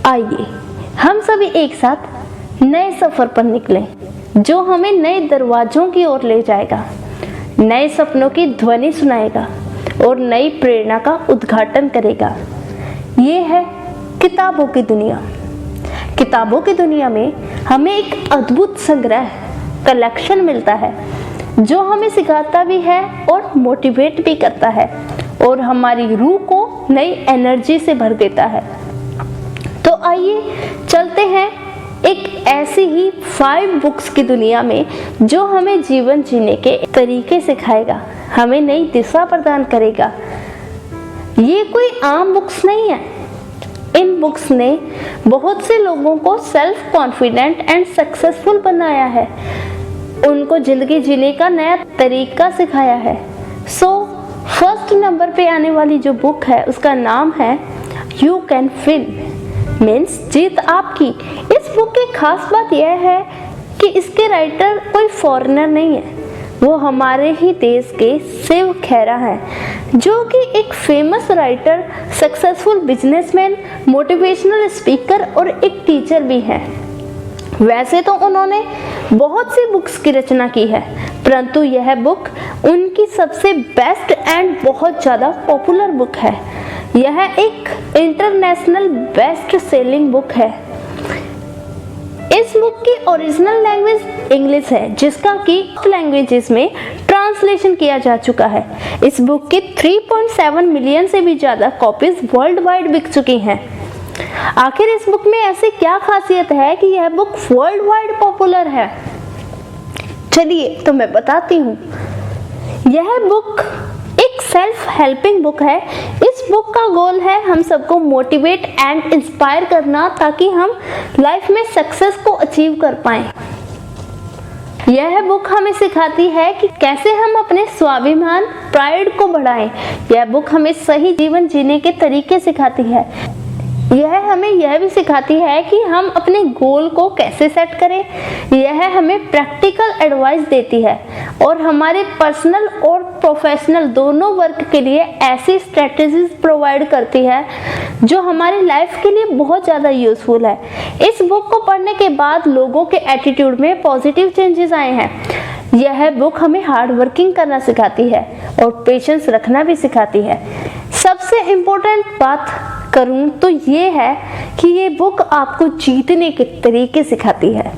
आइए हम सभी एक साथ नए सफर पर निकलें, जो हमें नए दरवाजों की ओर ले जाएगा, नए सपनों की ध्वनि सुनाएगा और नई प्रेरणा का उद्घाटन करेगा। ये है किताबों की दुनिया। किताबों की दुनिया में हमें एक अद्भुत संग्रह कलेक्शन मिलता है, जो हमें सिखाता भी है और मोटिवेट भी करता है और हमारी रूह को नई एनर्जी से भर देता है। तो आइए चलते हैं एक ऐसी ही 5 बुक्स की दुनिया में, जो हमें जीवन जीने के तरीके सिखाएगा, हमें नई दिशा प्रदान करेगा। ये कोई आम बुक्स नहीं है। इन बुक्स ने बहुत से लोगों को सेल्फ कॉन्फिडेंट एंड सक्सेसफुल बनाया है, उनको जिंदगी जीने का नया तरीका सिखाया है। फर्स्ट नंबर पे आने वाली जो बुक है उसका नाम है यू कैन विन, मीन्स जीत आपकी। इस बुक की खास बात यह है कि इसके राइटर कोई फॉरेनर नहीं है, वो हमारे ही देश के शिव खेरा हैं, जो कि एक famous writer, successful businessman, motivational speaker और एक टीचर भी हैं। वैसे तो उन्होंने बहुत सी बुक्स की रचना की है, परंतु यह बुक उनकी सबसे बेस्ट एंड बहुत ज़्यादा पॉपुलर बुक है। यह एक इंटरनेशनल बेस्ट सेलिंग बुक है। इस बुक की ओरिजिनल लैंग्वेज इंग्लिश है, जिसका कि लैंग्वेजेस में ट्रांसलेशन किया जा चुका है। इस बुक की 3.7 मिलियन से भी ज़्यादा कॉपीज वर्ल्ड वाइड बिक चुकी हैं। आखिर इस बुक में ऐसी क्या खासियत है कि यह बुक वर्ल्ड वाइड पॉपुलर है? चलिए तो मैं बताती हूँ। यह बुक एक सेल्फ हेल्पिंग बुक है। इस बुक का गोल है हम सबको मोटिवेट एंड इंस्पायर करना, ताकि हम लाइफ में सक्सेस को अचीव कर पाएं। यह बुक हमें सिखाती है कि कैसे हम अपने स्वाभिमान, प्राइड को बढ़ाएं। यह बुक हमें सही जीवन जीने के तरीके सिखाती है। यह हमें यह भी सिखाती है कि हम अपने गोल को कैसे सेट करें। यह हमें प्रैक्टिकल एडवाइस देती है और हमारे पर्सनल और प्रोफेशनल दोनों वर्क के लिए ऐसी स्ट्रेटजीज प्रोवाइड करती है, जो हमारी लाइफ के लिए बहुत ज़्यादा यूजफुल है। इस बुक को पढ़ने के बाद लोगों के एटीट्यूड में पॉजिटिव चेंजेस आए हैं। यह बुक हमें हार्ड वर्किंग करना सिखाती है और पेशेंस रखना भी सिखाती है। सबसे इम्पोर्टेंट बात करूं तो ये है कि ये बुक आपको जीतने के तरीके सिखाती है।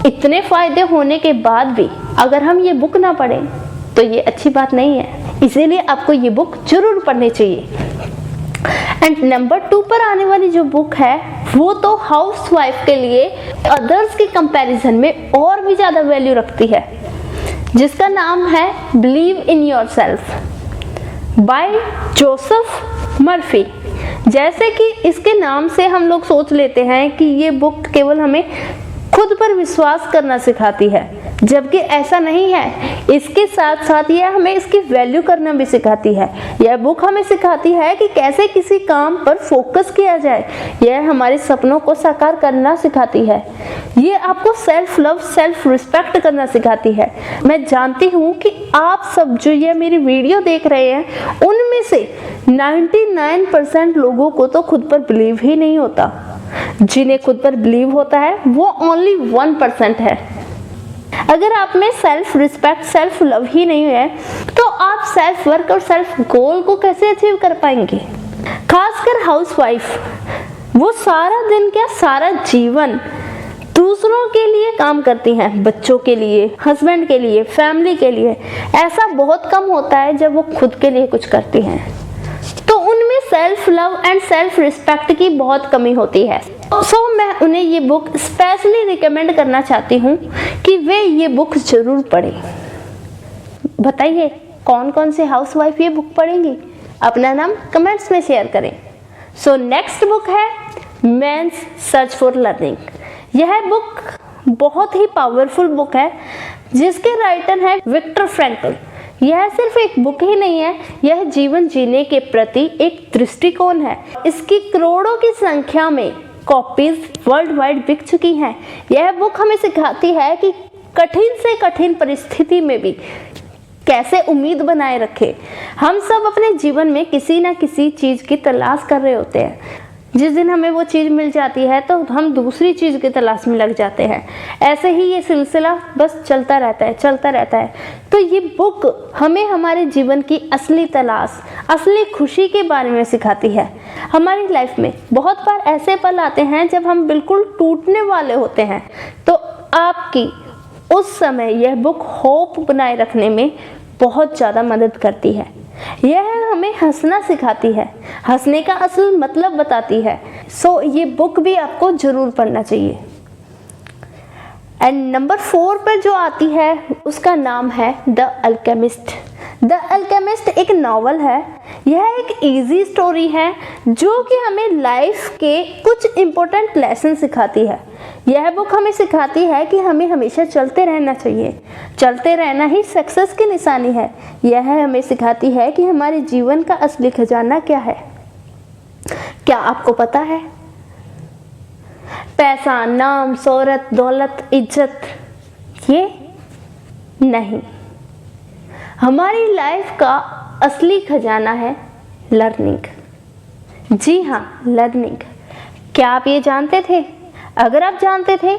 इतने फायदे होने के बाद भी अगर हम ये बुक ना पढ़ें तो ये अच्छी बात नहीं है। इसीलिए आपको ये बुक जरूर पढ़नी चाहिए। एंड नंबर 2 पर आने वाली जो बुक है वो तो हाउसवाइफ के लिए अदर्स के कंपैरिजन में और भी ज़्यादा वैल्यू रखती है, जिसका नाम है believe in yourself by Joseph Murphy. जैसे कि इसके नाम से हम लोग सोच लेते हैं कि ये बुक केवल हमें खुद पर विश्वास करना सिखाती है, जबकि ऐसा नहीं है। इसके साथ साथ यह हमें इसकी वैल्यू करना भी सिखाती है। यह बुक हमें सिखाती है कि कैसे किसी काम पर फोकस किया जाए। यह हमारे सपनों को साकार करना सिखाती है। ये आपको सेल्फ लव, सेल्फ रिस्पेक्ट करना सिखाती है। मैं जानती हूँ कि आप सब जो ये मेरी वीडियो देख रहे हैं, उनमें से 99% लोगों को तो खुद पर बिलीव ही नहीं होता। जिन्हें खुद पर बिलीव होता है वो ओनली 1% है। अगर आप में सेल्फ रिस्पेक्ट, सेल्फ लव ही नहीं है, तो आप सेल्फ वर्क और सेल्फ गोल को कैसे अचीव कर पाएंगे? खासकर हाउसवाइफ, वो सारा दिन क्या सारा जीवन दूसरों के लिए काम करती हैं, बच्चों के लिए, हस्बैंड के लिए, फैमिली के लिए। ऐसा बहुत कम होता है जब वो खुद के लिए कुछ करती हैं, तो उनमें self love and self respect की बहुत कमी होती है। मैं उन्हें ये बुक स्पेशली रिकमेंड करना चाहती हूँ कि वे ये बुक जरूर पढ़ें। बताइए कौन कौन से हाउसवाइफ ये बुक पढ़ेंगी? अपना नाम कमेंट्स में शेयर करें। नेक्स्ट बुक है मेंस सर्च फॉर लर्निंग। यह बुक बहुत ही पावरफुल बुक है, जिसके राइटर हैं विक्टर फ्रैंकल। यह सिर्फ एक बुक ही नहीं है, यह जीवन जीने के प्रति एक दृष्टिकोण है। इसकी करोड़ों की संख्या में कॉपीज वर्ल्ड वाइड बिक चुकी हैं। यह बुक हमें सिखाती है कि कठिन से कठिन परिस्थिति में भी कैसे उम्मीद बनाए रखें। हम सब अपने जीवन में किसी न किसी चीज़ की तलाश कर रहे होते हैं। जिस दिन हमें वो चीज़ मिल जाती है तो हम दूसरी चीज़ की तलाश में लग जाते हैं। ऐसे ही ये सिलसिला बस चलता रहता है। तो ये बुक हमें हमारे जीवन की असली तलाश, असली खुशी के बारे में सिखाती है। हमारी लाइफ में बहुत बार ऐसे पल आते हैं जब हम बिल्कुल टूटने वाले होते हैं, तो आपकी उस समय यह बुक होप बनाए रखने में बहुत ज़्यादा मदद करती है। यह हमें हंसना सिखाती है, हंसने का असल मतलब बताती है। सो ये बुक भी आपको ज़रूर पढ़ना चाहिए। एंड नंबर 4 पर जो आती है उसका नाम है द अल्केमिस्ट। द अल्केमिस्ट एक नॉवल है। यह एक इजी स्टोरी है जो कि हमें लाइफ के कुछ इम्पोर्टेंट लेसन सिखाती है। यह बुक हमें सिखाती है कि हमें हमेशा चलते रहना चाहिए। चलते रहना ही सक्सेस की निशानी है। यह हमें सिखाती है कि हमारे जीवन का असली खजाना क्या है। क्या आपको पता है? पैसा, नाम, शोहरत, दौलत, इज्जत, ये नहीं। हमारी लाइफ का असली खजाना है लर्निंग। जी हाँ, लर्निंग। क्या आप ये जानते थे? अगर आप जानते थे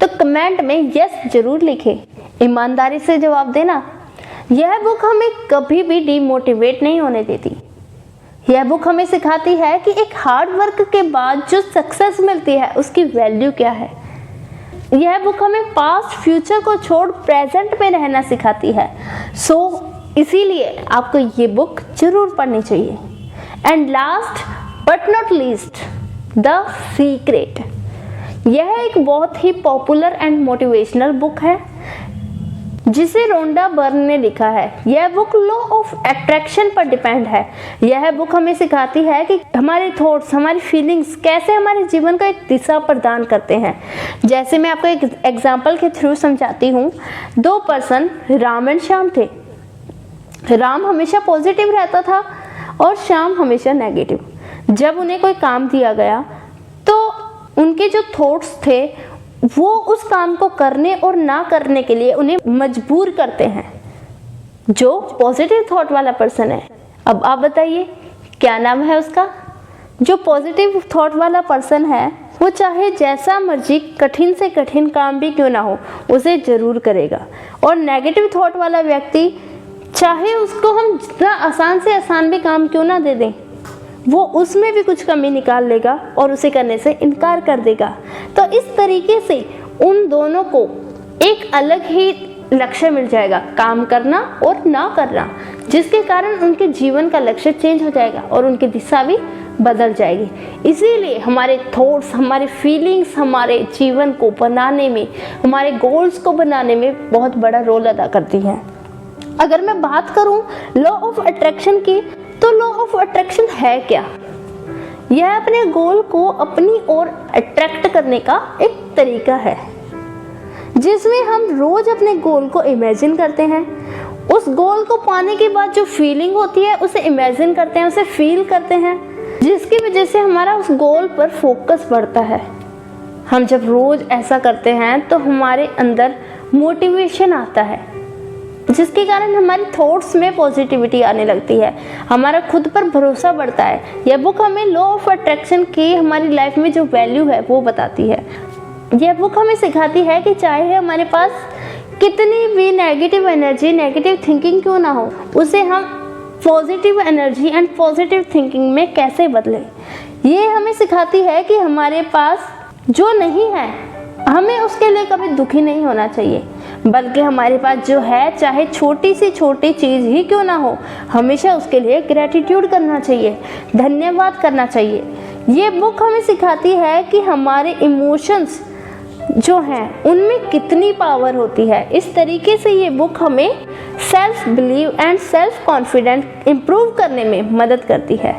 तो कमेंट में यस जरूर लिखें। ईमानदारी से जवाब देना। यह बुक हमें कभी भी डिमोटिवेट नहीं होने देती। यह बुक हमें सिखाती है कि एक हार्ड वर्क के बाद जो सक्सेस मिलती है उसकी वैल्यू क्या है। यह बुक हमें पास्ट फ्यूचर को छोड़ प्रेजेंट में रहना सिखाती है। सो इसीलिए आपको ये बुक जरूर पढ़नी चाहिए। And last but not least, the secret. यह एक बहुत ही पॉपुलर एंड मोटिवेशनल बुक है जिसे रोंडा बर्न ने लिखा है। यह बुक लॉ ऑफ अट्रैक्शन पर डिपेंड है। यह बुक हमें सिखाती है कि हमारे थॉट्स, हमारी फीलिंग्स कैसे हमारे जीवन को एक दिशा प्रदान करते हैं। जैसे मैं आपको एक एग्जांपल के थ्रू समझाती हूँ। 2 पर्सन राम एंड श्याम थे। राम हमेशा पॉजिटिव रहता था और श्याम हमेशा नेगेटिव। जब उन्हें कोई काम दिया गया तो उनके जो थॉट्स थे वो उस काम को करने और ना करने के लिए उन्हें मजबूर करते हैं। जो पॉजिटिव थॉट वाला पर्सन है, अब आप बताइए क्या नाम है उसका? जो पॉजिटिव थॉट वाला पर्सन है वो चाहे जैसा मर्जी कठिन से कठिन काम भी क्यों ना हो उसे जरूर करेगा। और नेगेटिव थॉट वाला व्यक्ति चाहे उसको हम जितना आसान से आसान भी काम क्यों ना दे दें, वो उसमें भी कुछ कमी निकाल लेगा और उसे करने से इनकार कर देगा। तो इस तरीके से उन दोनों को एक अलग ही लक्ष्य मिल जाएगा, काम करना और ना करना, जिसके कारण उनके जीवन का लक्ष्य चेंज हो जाएगा और उनकी दिशा भी बदल जाएगी। इसीलिए हमारे थॉट्स, हमारे फीलिंग्स हमारे जीवन को बनाने में, हमारे गोल्स को बनाने में बहुत बड़ा रोल अदा करती हैं। अगर मैं बात करूं लॉ ऑफ अट्रैक्शन की, तो लॉ ऑफ अट्रैक्शन है क्या? यह अपने गोल को अपनी ओर अट्रैक्ट करने का एक तरीका है जिसमें हम रोज अपने गोल को इमेजिन करते हैं। उस गोल को पाने के बाद जो फीलिंग होती है उसे इमेजिन करते हैं, उसे फील करते हैं, जिसकी वजह से हमारा उस गोल पर फोकस बढ़ता है। हम जब रोज ऐसा करते हैं तो हमारे अंदर मोटिवेशन आता है, जिसके कारण हमारे थॉट्स में पॉजिटिविटी आने लगती है, हमारा खुद पर भरोसा बढ़ता है। यह बुक हमें लॉ ऑफ अट्रैक्शन की हमारी लाइफ में जो वैल्यू है वो बताती है। यह बुक हमें सिखाती है कि चाहे हमारे पास कितनी भी नेगेटिव एनर्जी, नेगेटिव थिंकिंग क्यों ना हो, उसे हम positive energy and positive thinking में कैसे बदलें। ये हमें सिखाती है कि हमारे पास जो नहीं है हमें उसके लिए कभी दुखी नहीं होना चाहिए, बल्कि हमारे पास जो है, चाहे छोटी सी छोटी चीज़ ही क्यों ना हो, हमेशा उसके लिए ग्रैटिट्यूड करना चाहिए, धन्यवाद करना चाहिए। ये बुक हमें सिखाती है कि हमारे इमोशंस जो हैं उनमें कितनी पावर होती है। इस तरीके से ये बुक हमें self believe and self confidence improve करने में मदद करती है।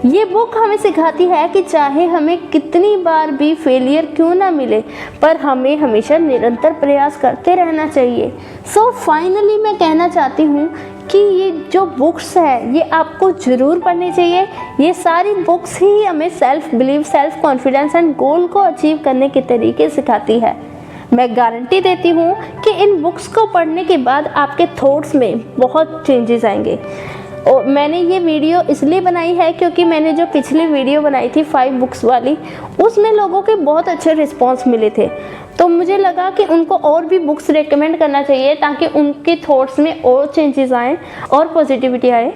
ये बुक हमें सिखाती है कि चाहे हमें कितनी बार भी फेलियर क्यों ना मिले, पर हमें हमेशा निरंतर प्रयास करते रहना चाहिए। सो फाइनली मैं कहना चाहती हूँ कि ये जो बुक्स है ये आपको ज़रूर पढ़नी चाहिए। ये सारी बुक्स ही हमें self believe, self confidence and goal को अचीव करने के तरीके सिखाती है। मैं गारंटी देती हूँ कि इन बुक्स को पढ़ने के बाद आपके थॉट्स में बहुत चेंजेस आएंगे। और मैंने ये वीडियो इसलिए बनाई है क्योंकि मैंने जो पिछली वीडियो बनाई थी 5 बुक्स वाली, उसमें लोगों के बहुत अच्छे रिस्पॉन्स मिले थे। तो मुझे लगा कि उनको और भी बुक्स रेकमेंड करना चाहिए ताकि उनके थॉट्स में और चेंजेस आए और पॉजिटिविटी आए।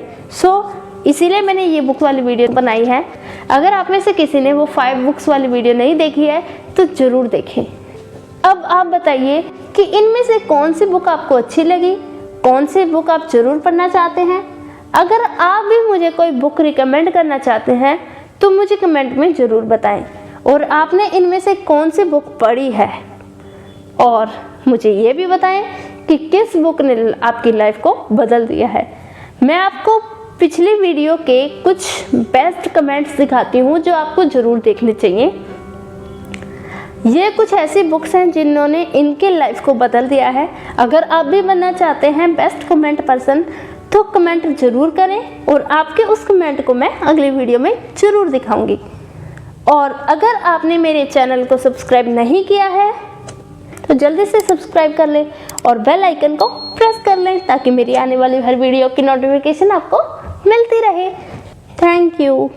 इसीलिए मैंने ये बुक वाली वीडियो बनाई है। अगर आप में से किसी ने वो 5 बुक्स वाली वीडियो नहीं देखी है तो ज़रूर देखें। अब आप बताइए कि इनमें से कौन सी बुक आपको अच्छी लगी, कौन सी बुक आप ज़रूर पढ़ना चाहते हैं। अगर आप भी मुझे कोई बुक रिकमेंड करना चाहते हैं तो मुझे कमेंट में ज़रूर बताएं, और आपने इनमें से कौन सी बुक पढ़ी है, और मुझे ये भी बताएं कि किस बुक ने आपकी लाइफ को बदल दिया है। मैं आपको पिछली वीडियो के कुछ बेस्ट कमेंट्स दिखाती हूँ जो आपको ज़रूर देखने चाहिए। ये कुछ ऐसी बुक्स हैं जिन्होंने इनके लाइफ को बदल दिया है। अगर आप भी बनना चाहते हैं बेस्ट कमेंट पर्सन तो कमेंट ज़रूर करें, और आपके उस कमेंट को मैं अगली वीडियो में ज़रूर दिखाऊंगी। और अगर आपने मेरे चैनल को सब्सक्राइब नहीं किया है तो जल्दी से सब्सक्राइब कर लें और बेल आइकन को प्रेस कर लें ताकि मेरी आने वाली हर वीडियो की नोटिफिकेशन आपको मिलती रहे। Thank you.